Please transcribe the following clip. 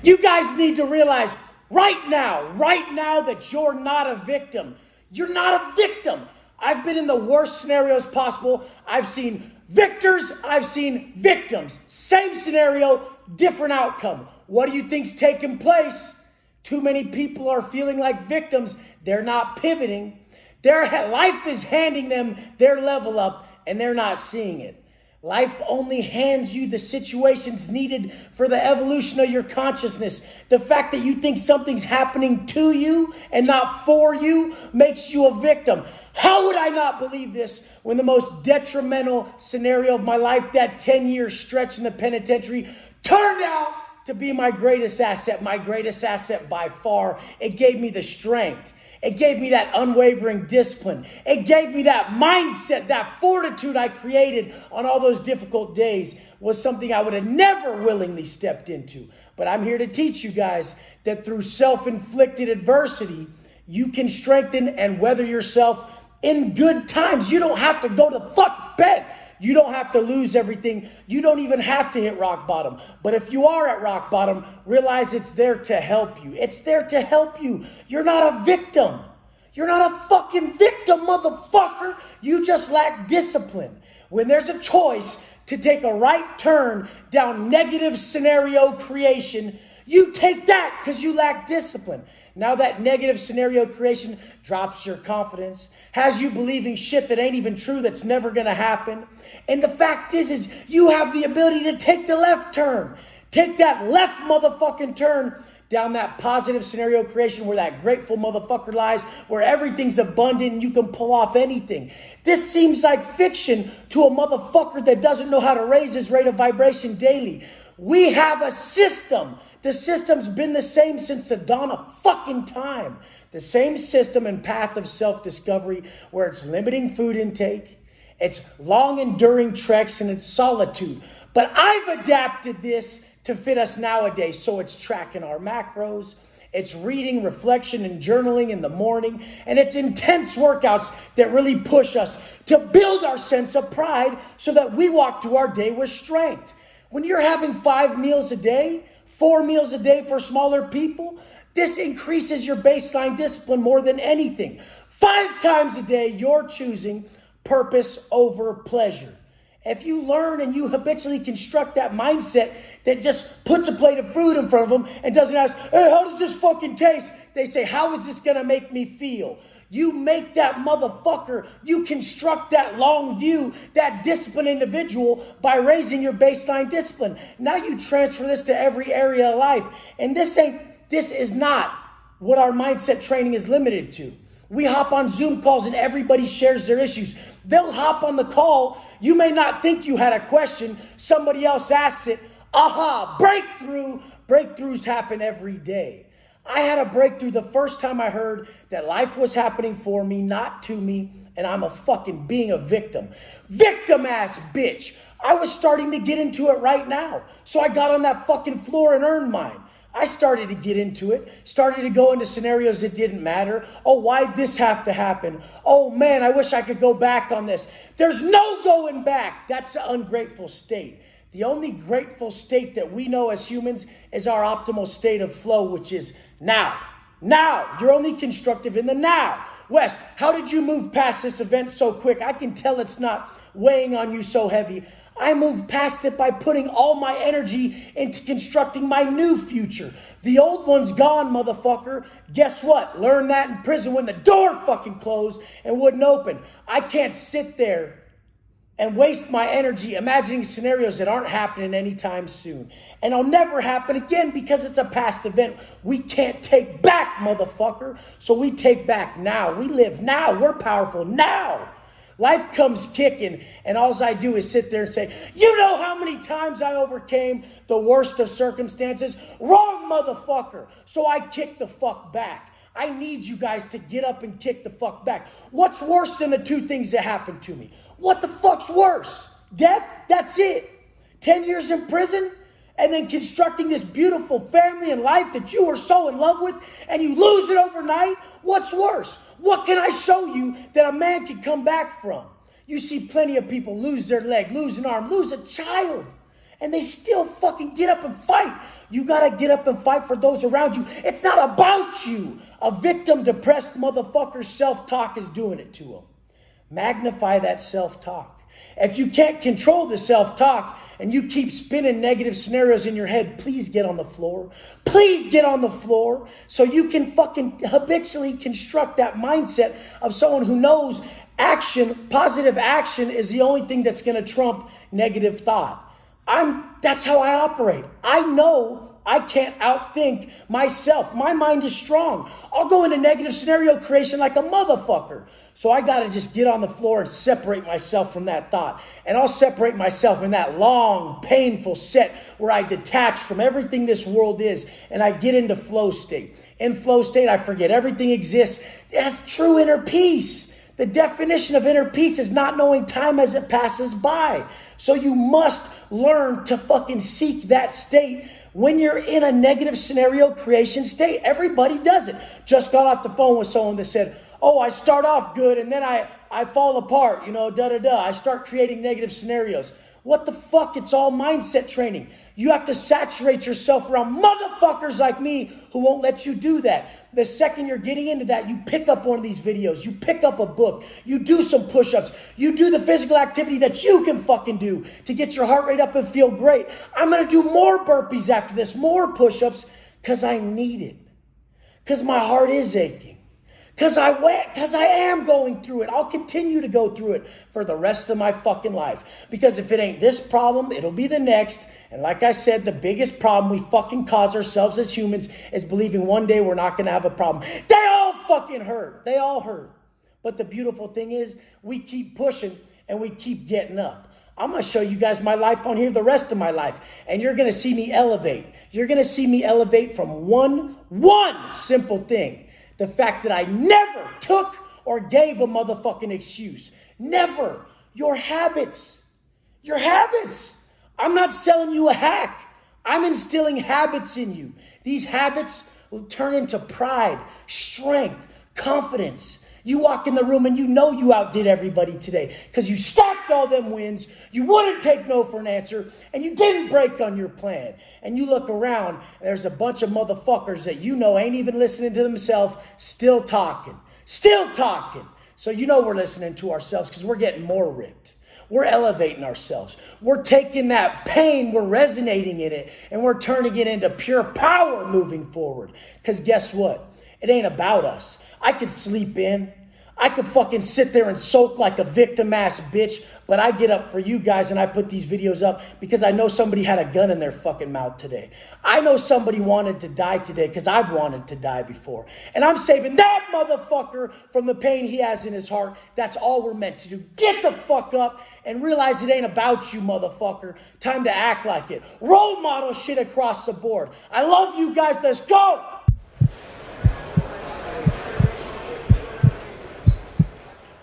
You guys need to realize right now that you're not a victim. You're not a victim. I've been in the worst scenarios possible. I've seen victors, I've seen victims. Same scenario, different outcome. What do you think's taking place? Too many people are feeling like victims. They're not pivoting. Their life is handing them their level up, and they're not seeing it. Life only hands you the situations needed for the evolution of your consciousness. The fact that you think something's happening to you and not for you makes you a victim. How would I not believe this when the most detrimental scenario of my life, that 10-year stretch in the penitentiary, turned out to be my greatest asset by far. It gave me the strength. It gave me that unwavering discipline. It gave me that mindset, that fortitude I created on all those difficult days was something I would have never willingly stepped into. But I'm here to teach you guys that through self-inflicted adversity, you can strengthen and weather yourself in good times. You don't have to go to fuck bed. You don't have to lose everything. You don't even have to hit rock bottom. But if you are at rock bottom, realize it's there to help you. It's there to help you. You're not a victim. You're not a fucking victim, motherfucker. You just lack discipline. When there's a choice to take a right turn down negative scenario creation, you take that because you lack discipline. Now that negative scenario creation drops your confidence, has you believing shit that ain't even true, that's never going to happen. And the fact is you have the ability to take the left turn. Take that left motherfucking turn down that positive scenario creation where that grateful motherfucker lies, where everything's abundant and you can pull off anything. This seems like fiction to a motherfucker that doesn't know how to raise his rate of vibration daily. We have a system. The system's been the same since the dawn of fucking time. The same system and path of self-discovery where it's limiting food intake, it's long enduring treks, and it's solitude. But I've adapted this to fit us nowadays. So it's tracking our macros, it's reading, reflection, and journaling in the morning, and it's intense workouts that really push us to build our sense of pride so that we walk through our day with strength. When you're having 5 meals a day, 4 meals a day for smaller people, this increases your baseline discipline more than anything. 5 times a day, you're choosing purpose over pleasure. If you learn and you habitually construct that mindset that just puts a plate of food in front of them and doesn't ask, hey, how does this fucking taste? They say, how is this going to make me feel? You make that motherfucker, you construct that long view, that disciplined individual by raising your baseline discipline. Now you transfer this to every area of life. And this is not what our mindset training is limited to. We hop on Zoom calls and everybody shares their issues. They'll hop on the call. You may not think you had a question. Somebody else asks it. Aha, breakthrough. Breakthroughs happen every day. I had a breakthrough the first time I heard that life was happening for me, not to me, and I'm a fucking being a victim. Victim ass bitch. I was starting to get into it right now. So I got on that fucking floor and earned mine. I started to get into it, started to go into scenarios that didn't matter. Oh, why'd this have to happen? Oh man, I wish I could go back on this. There's no going back. That's an ungrateful state. The only grateful state that we know as humans is our optimal state of flow, which is now. Now. You're only constructive in the now. Wes, how did you move past this event so quick? I can tell it's not weighing on you so heavy. I moved past it by putting all my energy into constructing my new future. The old one's gone, motherfucker. Guess what? Learned that in prison when the door fucking closed and wouldn't open. I can't sit there and waste my energy imagining scenarios that aren't happening anytime soon. And it'll never happen again because it's a past event we can't take back, motherfucker. So we take back now. We live now. We're powerful now. Life comes kicking, and all I do is sit there and say, you know how many times I overcame the worst of circumstances? Wrong, motherfucker. So I kick the fuck back. I need you guys to get up and kick the fuck back. What's worse than the 2 things that happened to me? What the fuck's worse? Death? That's it. 10 years in prison? And then constructing this beautiful family and life that you were so in love with, and you lose it overnight? What's worse? What can I show you that a man can come back from? You see plenty of people lose their leg, lose an arm, lose a child. And they still fucking get up and fight. You got to get up and fight for those around you. It's not about you. A victim, depressed motherfucker's self-talk is doing it to him. Magnify that self-talk. If you can't control the self-talk and you keep spinning negative scenarios in your head, please get on the floor. Please get on the floor so you can fucking habitually construct that mindset of someone who knows action, positive action is the only thing that's going to trump negative thought. That's how I operate. I know I can't outthink myself. My mind is strong. I'll go into negative scenario creation like a motherfucker. So I got to just get on the floor and separate myself from that thought. And I'll separate myself in that long, painful set where I detach from everything this world is and I get into flow state. In flow state, I forget everything exists. That's true inner peace. The definition of inner peace is not knowing time as it passes by. So you must learn to fucking seek that state when you're in a negative scenario creation state. Everybody does it. Just got off the phone with someone that said, oh, I start off good and then I fall apart, I start creating negative scenarios. What the fuck? It's all mindset training. You have to saturate yourself around motherfuckers like me who won't let you do that. The second you're getting into that, you pick up one of these videos, you pick up a book, you do some push-ups, you do the physical activity that you can fucking do to get your heart rate up and feel great. I'm going to do more burpees after this, more push-ups, because I need it. Because my heart is aching. Because I am going through it. I'll continue to go through it for the rest of my fucking life. Because if it ain't this problem, it'll be the next. And like I said, the biggest problem we fucking cause ourselves as humans is believing one day we're not going to have a problem. They all fucking hurt. They all hurt. But the beautiful thing is we keep pushing and we keep getting up. I'm going to show you guys my life on here the rest of my life. And you're going to see me elevate. You're going to see me elevate from one simple thing. The fact that I never took or gave a motherfucking excuse. Never. Your habits. Your habits. I'm not selling you a hack. I'm instilling habits in you. These habits will turn into pride, strength, confidence. You walk in the room and you know you outdid everybody today because you stacked all them wins. You wouldn't take no for an answer and you didn't break on your plan. And you look around and there's a bunch of motherfuckers that you know ain't even listening to themselves, still talking. So you know we're listening to ourselves because we're getting more ripped. We're elevating ourselves. We're taking that pain, we're resonating in it, and we're turning it into pure power moving forward. Because guess what? It ain't about us. I could sleep in. I could fucking sit there and soak like a victim-ass bitch, but I get up for you guys and I put these videos up because I know somebody had a gun in their fucking mouth today. I know somebody wanted to die today because I've wanted to die before. And I'm saving that motherfucker from the pain he has in his heart. That's all we're meant to do. Get the fuck up and realize it ain't about you, motherfucker. Time to act like it. Role model shit across the board. I love you guys. Let's go.